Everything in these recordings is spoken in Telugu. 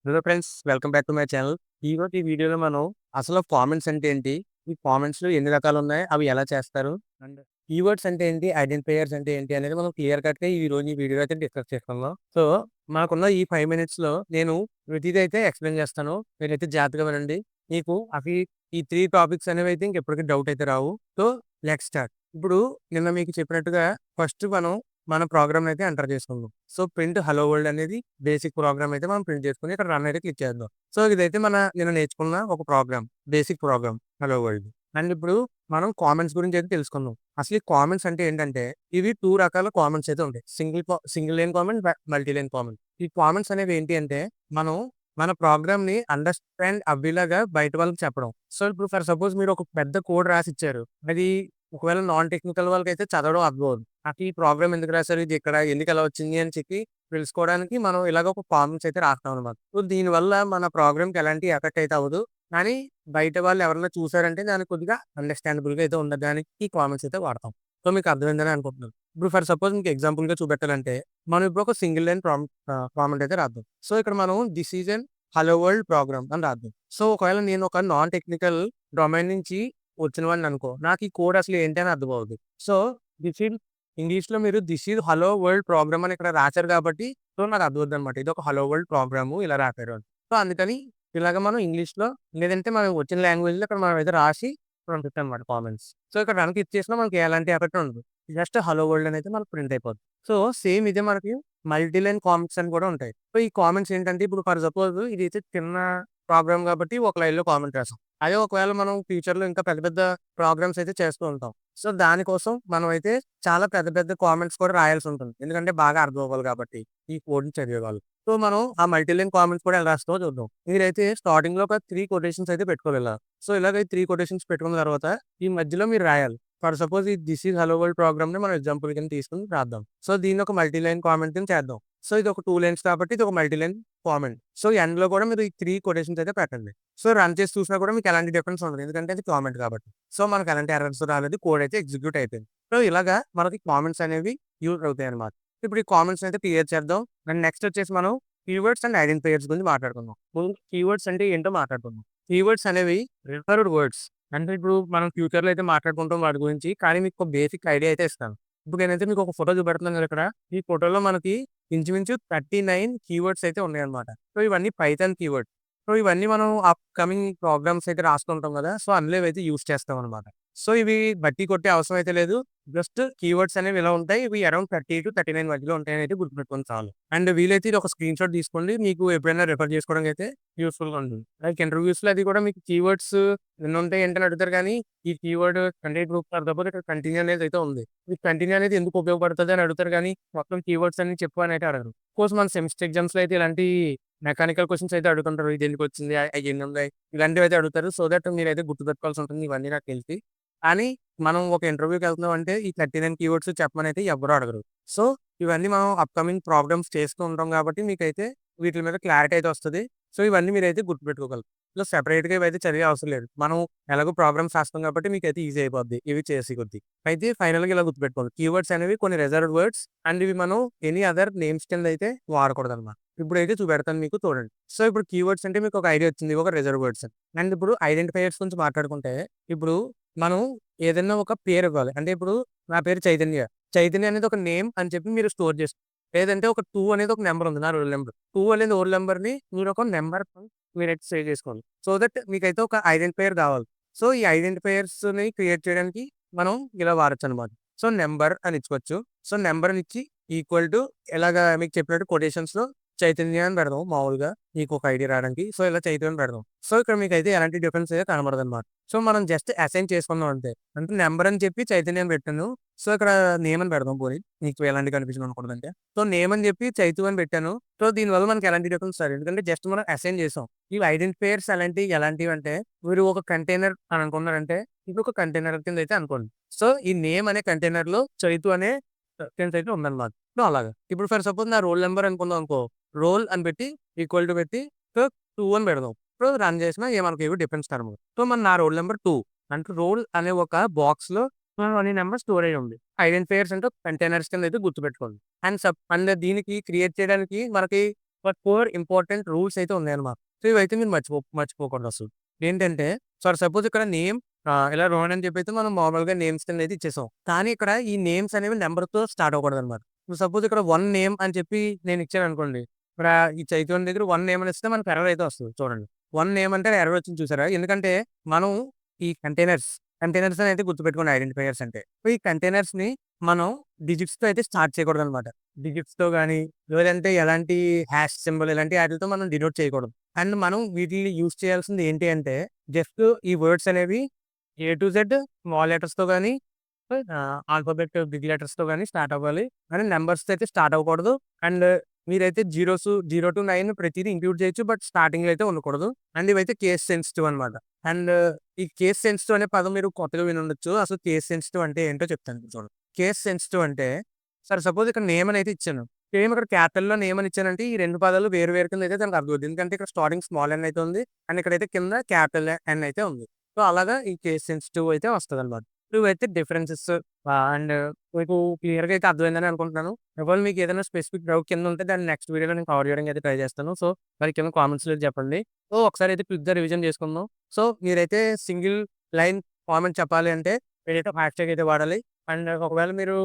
Hello friends, welcome back to my channel. ఈరోజు ఈ వీడియోలో మనం అసలు కామెంట్స్ అంటే ఏంటి? ఈ కామెంట్స్‌లో ఎన్ని రకాలున్నాయి? అవి ఎలా చేస్తారు? అండ్ కీవర్డ్స్ అంటే ఏంటి? ఐడెంటిఫైయర్స్ అంటే ఏంటి? అనేది మనం క్లియర్ కట్‌గా ఈరోజు ఈ వీడియోలో అయితే డిస్కస్ చేసుకుందాం. సో, మనకున్న ఈ 5 మినిట్స్‌లో నేను ప్రతిదీ అయితే ఎక్స్‌ప్లెయిన్ చేస్తాను. మీరైతే జాగ్రత్తగా వినండి. మీకు ఈ 3 టాపిక్స్ అనేవి అయితే ఇంకెప్పటికి డౌట్ అయితే రావు. So, let's start. ఇప్పుడు నిన్న మీకు చెప్పినట్టుగా ఫస్ట్ మనం మన ప్రోగ్రామ్‌ని అయితే ఎంటర్ చేసుకుందాం. సో, ప్రింట్ హలో వరల్డ్ అనేది బేసిక్ ప్రోగ్రామ్ అయితే మనం ప్రింట్ చేసుకొని ఇక్కడ రన్ అయితే క్లిక్ చేద్దాం. సో, ఇదైతే నిన్న నేర్చుకున్న ఒక program. Basic program hello world. And ఇప్పుడు మనం కామెంట్స్ గురించి అయితే తెలుసుకుందాం. అసలు ఈ కామెంట్స్ అంటే ఏంటంటే ఇవి 2 రకాల కామెంట్స్ అయితే ఉంటాయి. Single line comment, multi line comment. ఈ కామెంట్స్ అనేవి ఏంటి అంటే మనం మన ప్రోగ్రామ్‌ని అండర్‌స్టాండ్ అవ్వేలాగా బయట వాళ్ళకి చెప్పడం. సో, ఇప్పుడు ఫర్ సపోజ్ మీరు ఒక పెద్ద కోడ్ రాసిచ్చారు. అది ఒకవేళ నాన్ టెక్నికల్ వాళ్ళకైతే చదవడం అర్థం అవ్వదు. ఈ ప్రోగ్రామ్ ఎందుకు రాసారు? ఇది ఇక్కడ ఎందుకు అలా వచ్చింది అని చెప్పి తెలుసుకోవడానికి మనం ఇలాగ ఒక ఫార్మ్స్ అయితే రాస్తామనమాట. సో, దీనివల్ల మన ప్రోగ్రామ్‌కి ఎలాంటి ఎఫెక్ట్ అయితే అవ్వదు. కానీ బయట వాళ్ళు ఎవరైనా చూసారంటే దానికి కొద్దిగా అండర్‌స్టాండబుల్‌గా అయితే ఉండడానికి ఈ కామెంట్స్ అయితే వాడతాం. సో, మీకు అర్థమైందని అనుకుంటున్నాను. ఇప్పుడు ఫర్ సపోజ్ మీకు ఎగ్జాంపుల్‌గా చూపెట్టాలంటే మనం ఇప్పుడు ఒక సింగిల్ లైన్ కామెంట్ అయితే రాద్దాం. సో, ఇక్కడ మనం this is an hello world program అని రాద్దాం. సో, ఒకవేళ నేను ఒక నాన్ టెక్నికల్ డొమైన్ నుంచి వచ్చినవాడిననుకో, నాకు ఈ కోడ్ అసలు ఏంటి అని అర్థం అవ్వదు. సో, దిస్ ఈజ్ ఇంగ్లీష్‌లో మీరు this is hello world program అని ఇక్కడ రాసారు కాబట్టి, సో, నాకు అర్థమవుద్దనమాట. ఇది ఒక హలో వరల్డ్ ప్రోగ్రాము ఇలా రాసారు అని. సో, అందుకని ఇలాగ మనం ఇంగ్లీష్‌లో లేదంటే మనకు వచ్చిన లాంగ్వేజ్‌లో ఇక్కడ మనమైతే రాసి పంపిస్తామనమాట కామెంట్స్. సో, ఇక్కడ రన్ క్లిక్ చేసినా మనకి ఎలాంటి ఎఫెక్ట్ ఉండదు. జస్ట్ హలో వరల్డ్ అనైతే మనకు ప్రింట్ అయిపోద్ది. సో, సేమ్ ఇదే మనకి మల్టీ లైన్ కామెంట్స్ అని కూడా ఉంటాయి. సో, ఈ కామెంట్స్ ఏంటంటే ఇప్పుడు ఫర్ సపోజ్ ఇదైతే చిన్న ప్రోగ్రామ్ కాబట్టి ఒక లైన్‌లో కామెంట్ రాసాం. అదే ఒకవేళ మనం ఫ్యూచర్‌లో ఇంకా పెద్ద పెద్ద ప్రోగ్రామ్స్ అయితే చేస్తూ ఉంటాం. సో, దానికోసం మనమైతే చాలా పెద్ద పెద్ద కామెంట్స్ కూడా రాయాల్సుంటుంది. ఎందుకంటే బాగా అర్థం అవ్వాలి కాబట్టి ఈ కోడ్‌ని చదివేవాళ్ళు. సో, మనం ఆ మల్టీ లైన్ కామెంట్స్ కూడా ఎలా రాస్తామో చూద్దాం. మీరైతే స్టార్టింగ్‌లో ఒక 3 కొటేషన్స్ అయితే పెట్టుకోవాలి ఇలా. సో, ఇలాగ ఈ 3 కొటేషన్స్ పెట్టుకున్న తర్వాత ఈ మధ్యలో మీరు రాయాలి. ఫర్ సపోజ్ ఈ దిస్ ఈజ్ హలో వరల్డ్ ప్రోగ్రామ్‌ని మనం ఎగ్జాంపుల్ కింద తీసుకొని రాద్దాం. సో, దీన్ని ఒక మల్టీ లైన్ కామెంట్ కింద చేద్దాం. సో, ఇది ఒక 2 లైన్స్ కాబట్టి ఇది ఒక మల్టీ లైన్ కామెంట్. సో, ఎండ్‌లో కూడా మీరు ఈ 3 కొటేషన్స్ అయితే పెట్టండి. సో, రన్ చేసి చూసినా కూడా మీకు ఎలాంటి డిఫరెన్స్ ఉండదు. ఎందుకంటే అది కామెంట్ కాబట్టి. సో, మనకు ఎలాంటి ఎర్రర్స్ రాలేదు. కోడ్ అయితే ఎగ్జిక్యూట్ అయిపోయింది. సో, ఇలాగా మనకి కామెంట్స్ అనేవి యూజ్ అవుతాయన్నమాట. ఇప్పుడు ఈ కామెంట్స్ అయితే క్లియర్ చేద్దాం. అండ్ నెక్స్ట్ వచ్చేసి మనం కీవర్డ్స్ అండ్ ఐడెంటిఫైయర్స్ గురించి మాట్లాడుకుందాం. ముందు కీవర్డ్స్ అంటే ఏంటో మాట్లాడుకుందాం. కీవర్డ్స్ అనేవి రిజర్వ్డ్ వర్డ్స్. అంటే ఇప్పుడు మనం ఫ్యూచర్‌లో అయితే మాట్లాడుకుంటాం వాటి గురించి. కానీ మీకు ఒక బేసిక్ ఐడియా అయితే ఇస్తాను. ఇప్పుడు నేనైతే మీకు ఒక ఫోటో చూపెడుతున్నాను కదా ఇక్కడ. ఈ ఫోటోలో మనకి ఇంచుమించు 39 కీవర్డ్స్ అయితే ఉన్నాయన్నమాట. సో, ఇవన్నీ పైథాన్ కీవర్డ్స్. సో, ఇవన్నీ మనం అప్‌కమింగ్ ప్రోగ్రామ్స్ అయితే రాస్తుంటాం కదా! సో, అందులో ఇవైతే యూజ్ చేస్తామన్నమాట. సో, ఇవి బట్టి కొట్టే అవసరం అయితే లేదు. జస్ట్ కీవర్డ్స్ అనేవి ఇలా ఉంటాయి. ఇవి అరౌండ్ 30-39 మధ్యలో ఉంటాయని అయితే గుర్తుపెట్టుకోండి చాలు. అండ్ వీలైతే ఇది ఒక స్క్రీన్‌షాట్ తీసుకోండి. మీకు ఎప్పుడైనా రిఫర్ చేసుకోవడానికి అయితే యూజ్‌ఫుల్‌గా ఉంటుంది. లైక్ ఇంటర్వ్యూస్‌లో అది కూడా మీకు కీవర్డ్స్ ఎన్నుంటాయి ఏంటని అడుగుతారు కానీ, ఈ కీవర్డ్ అంటే ఇప్పుడు ఫర్ సపోజ్ ఇక్కడ కంటిన్యూ అనేది అయితే ఉంది. ఈ కంటిన్యూ అనేది ఎందుకు ఉపయోగపడుతది అని అడుగుతారు గానీ, మొత్తం కీవర్డ్స్ అన్ని చెప్పు అని అయితే అడగరు. కోర్స్ మన సెమిస్టర్ ఎగ్జామ్స్‌లో అయితే ఇలాంటి మెకానికల్ క్వెషన్స్ అయితే అడుగుతుంటారు. ఇది ఎందుకొచ్చింది? అయ్యెన్నున్నాయి? ఇలాంటివి అయితే అడుగుతారు. సో దట్ మీరైతే గుర్తుపెట్టుకోవాల్సి ఉంటుంది ఇవన్నీ నాకు తెలిసి. కానీ మనం ఒక ఇంటర్వ్యూకెళ్తున్నాం అంటే ఈ 39 కీవర్డ్స్ చెప్పమనైతే ఎవ్వరు అడగరు. సో, ఇవన్నీ మనం అప్‌కమింగ్ ప్రాబ్లమ్స్ చేస్తూ ఉంటాం కాబట్టి మీకైతే వీటిల మీద క్లారిటీ అయితే వస్తది. సో, ఇవన్నీ మీరైతే గుర్తుపెట్టుకోగలరు. సో, సెపరేట్‌గా ఇవైతే చదివే అవసరం లేదు. మనం ఎలాగో ప్రోగ్రామ్స్ రాస్తాం కాబట్టి మీకైతే ఈజీ అయిపోద్ది ఇవి చేసే కొద్దీ. అయితే ఫైనల్‌గా ఇలా గుర్తుపెట్టుకోవాలి. కీవర్డ్స్ అనేవి కొన్ని రిజర్వ్డ్ వర్డ్స్ అండ్ ఇవి మనం ఎనీ అదర్ నేమ్స్ కింద అయితే వాడకూడదనమాట. ఇప్పుడైతే చూపెడతాను మీకు చూడండి. సో, ఇప్పుడు కీవర్డ్స్ అంటే మీకు ఒక ఐడియా వచ్చింది. ఒక రిజర్వ్డ్ వర్డ్స్ అని. అండ్ ఇప్పుడు ఐడెంటిఫైయర్స్ గురించి మాట్లాడుకుంటే ఇప్పుడు మనం ఏదన్నా ఒక పేరు ఇవ్వాలి. అంటే ఇప్పుడు నా పేరు చైతన్య. చైతన్య అనేది ఒక నేమ్ అని చెప్పి మీరు స్టోర్ చేసుకో లేదంటే ఒక 2 అనేది ఒక నంబర్ ఉంది. నా రోల్ నంబర్. 2 అనేది రోల్ నంబర్‌ని మీరు ఒక నంబర్ మీరైతే సేవ్ చేసుకోవాలి. సో దట్ మీకైతే ఒక ఐడెంటిఫైయర్ కావాలి. సో ఈ ఐడెంటిఫైయర్స్‌ని క్రియేట్ చేయడానికి మనం ఇలా వాడొచ్చనమాట. సో నంబర్ అని ఇచ్చుకోవచ్చు. సో నంబర్ అని ఇచ్చి ఈక్వల్ టు ఇలాగా మీకు చెప్పినట్టు కొటేషన్స్‌లో చైతన్య అని పెడదాం మామూలుగా. మీకు ఒక ఐడియా రావడానికి. సో ఇలా చైతన్య అని పెడదాం. సో ఇక్కడ మీకైతే ఎలాంటి డిఫరెన్స్ అయితే కనబడదనమాట. సో మనం జస్ట్ అసైన్ చేసుకున్నాం అంతే. అంటే నంబర్ అని చెప్పి చైతన్య అని పెట్టాను. సో ఇక్కడ నేమ్ అని పెడదాం పోనీ. మీకు ఎలాంటి కన్‌ఫ్యూజన్ ఉండకూడదంటే. సో నేమ్ అని చెప్పి చైతు అని పెట్టాను. సో దీనివల్ల మనకి ఎలాంటి డిఫరెన్స్ రాదు. ఎందుకంటే జస్ట్ మనం అసైన్ చేసాం. ఇవి ఐడెంటిఫైయర్స్ ఎలాంటివంటే మీరు ఒక కంటైనర్ అని అనుకున్నారంటే ఇది ఒక కంటైనర్ కింద అయితే అనుకోండి. సో ఈ నేమ్ అనే కంటైనర్‌లో చైతు అనే సెన్స్ అయితే ఉందన్నమాట. సో అలాగా. ఇప్పుడు ఫర్ సపోజ్ నా రోల్ నంబర్ అనుకుందాం అనుకో. రోల్ అని పెట్టి ఈక్వల్ టు పెట్టి సో 2 అని పెడదాం. సో రన్ చేసినా మనకేమి డిఫరెన్స్ కనబడదు. సో నా రోల్ నంబర్ 2 అంటే రోల్ అనే ఒక బాక్స్‌లో అనే నంబర్ స్టోర్ అయ్యి ఉంది. ఐడెంటిఫైయర్స్ అంటే కంటైనర్స్ కింద అయితే గుర్తుపెట్టుకోండి. అండ్ దీనికి క్రియేట్ చేయడానికి మనకి బట్ 4 ఇంపార్టెంట్ రూల్స్ అయితే ఉన్నాయన్నమాట. సో, ఇవైతే మీరు మర్చిపోకూడదసలు. ఏంటంటే ఫర్ సపోజ్ ఇక్కడ నేమ్ ఇలా రోహన్ అని చెప్పైతే మనం మామూలుగా నేమ్స్ కింద అయితే ఇచ్చేసాం. కానీ ఇక్కడ ఈ నేమ్స్ అనేవి నంబర్‌తో స్టార్ట్ అవ్వకూడదన్నమాట. ఇప్పుడు సపోజ్ ఇక్కడ 1 నేమ్ అని చెప్పి నేను ఇచ్చాననుకోండి. ఇక్కడ ఈ చైతన్య దగ్గర 1 నేమ్ అని ఇస్తే మనకు ఎర్రర్ అయితే వస్తది చూడండి. 1 నేమ్ అంటే ఎర్రర్ వచ్చింది చూసారా? ఎందుకంటే మనం ఈ కంటైనర్స్ అని అయితే గుర్తుపెట్టుకోండి ఐడెంటిఫైయర్స్ అంటే. సో, ఈ కంటైనర్స్‌ని మనం డిజిట్స్‌తో అయితే స్టార్ట్ చేయకూడదనమాట. డిజిట్స్‌తో గాని, లేదంటే ఎలాంటి హాష్ సింబల్ ఇలాంటి ఆటిలతో మనం డినోట్ చేయకూడదు. అండ్ మనం వీటిల్ని యూజ్ చేయాల్సింది ఏంటి అంటే, జస్ట్ ఈ వర్డ్స్ అనేవి ఏ టు జెడ్ స్మాల్ లెటర్స్‌తో గాని, ఆల్ఫాబెట్ బిగ్ లెటర్స్‌తో గాని స్టార్ట్ అవ్వాలి. కానీ నంబర్స్‌తో అయితే స్టార్ట్ అవ్వకూడదు. అండ్ మీరైతే 0-9 ప్రతీదీ ఇంక్లూడ్ చేయొచ్చు. బట్ స్టార్టింగ్‌లో అయితే ఉండకూడదు. అండ్ ఇవైతే కేస్ సెన్సిటివ్ అనమాట. అండ్ ఈ కేస్ సెన్సిటివ్ అనే పదం మీరు కొత్తగా వినుండొచ్చు. అసలు కేస్ సెన్సిటివ్ అంటే ఏంటో చెప్తాను చూడండి. కేస్ సెన్సిటివ్ అంటే సపోజ్ ఇక్కడ నేమ్ అని అయితే ఇచ్చాను. సేమ్ ఇక్కడ క్యాపిటల్‌లో నేమ్ అని ఇచ్చానంటే ఈ 2 పదాలు వేరు వేరు కింద అయితే దానికి అర్థమవుద్ది. ఎందుకంటే ఇక్కడ స్టార్టింగ్ స్మాల్ ఎన్ అయితే ఉంది. అండ్ ఇక్కడైతే కింద క్యాపిటల్ ఎన్ అయితే ఉంది. సో, అలాగా ఈ కేస్ సెన్సిటివ్ అయితే వస్తదనమాట. ఇవైతే డిఫరెన్సెస్ అండ్ మీకు క్లియర్‌గా అయితే అర్థమైందని అనుకుంటున్నాను. ఒకవేళ మీకు ఏదైనా స్పెసిఫిక్ డౌట్ కింద ఉంటే దాన్ని నెక్స్ట్ వీడియోలో నేను కవర్ చేయడానికి అయితే ట్రై చేస్తాను. సో, మరి కింద కామెంట్స్‌లో చెప్పండి. సో, ఒకసారి అయితే క్విక్‌గా రివిజన్ చేసుకుందాం. సో, మీరైతే సింగిల్ లైన్ కామెంట్ చెప్పాలి అంటే మీరైతే హ్యాష్‌ట్యాగ్ అయితే వాడాలి. అండ్ ఒకవేళ మీరు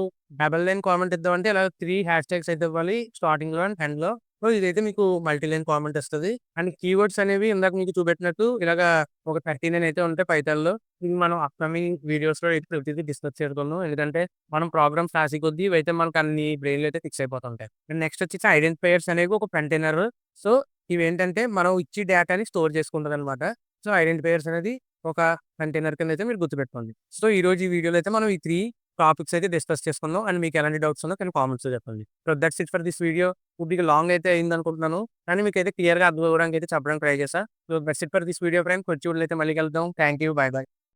డబుల్ లైన్ కామెంట్ ఇద్దామంటే ఇలా 3 హ్యాష్‌ట్యాగ్స్ అయితే ఇవ్వాలి స్టార్టింగ్‌లో అండ్ ఎండ్‌లో. సో, ఇదైతే మీకు మల్టీ లైన్ కామెంట్ ఇస్తది. అండ్ కీవర్డ్స్ అనేవి ఇందాక మీకు చూపెట్టినట్టు ఇలాగా ఒక 39 అయితే ఉంటాయి పైథాన్‌లో. ఇవి మనం అప్‌కమింగ్ వీడియోస్‌లో అయితే ప్రతిదీ డిస్కస్ చేసుకుందాం. ఎందుకంటే మనం ప్రోగ్రామ్స్ రాసే కొద్దీ ఇవైతే మనకు అన్ని బ్రెయిన్‌లో అయితే ఫిక్స్ అయిపోతుంటాయి. అండ్ నెక్స్ట్ వచ్చేసి ఐడెంటిఫైయర్స్ అనేవి ఒక కంటైనర్. సో, ఇవేంటంటే మనం ఇచ్చి డేటాని స్టోర్ చేసుకుంటదనమాట. సో, ఐడెంటిఫైయర్స్ అనేది ఒక కంటైనర్ కింద అయితే మీరు గుర్తుపెట్టుకోండి. సో, ఈరోజు ఈ వీడియోలో అయితే మనం ఈ 3 టాపిక్స్ అయితే డిస్కస్ చేసుకుందాం. అండ్ మీకు ఎలాంటి డౌట్స్ ఉన్నా కింద కామెంట్స్‌లో చెప్పండి. So, that's it for this video. కొద్దిగా లాంగ్ అయితే అయిందనుకుంటున్నాను. కానీ మీకైతే క్లియర్‌గా అర్థం అవ్వడానికి అయితే చెప్పడానికి ట్రై చేశా. So, that's it for this video friends. వచ్చే వీడియోలో అయితే మళ్ళీ కలుద్దాం. Thank you. By by.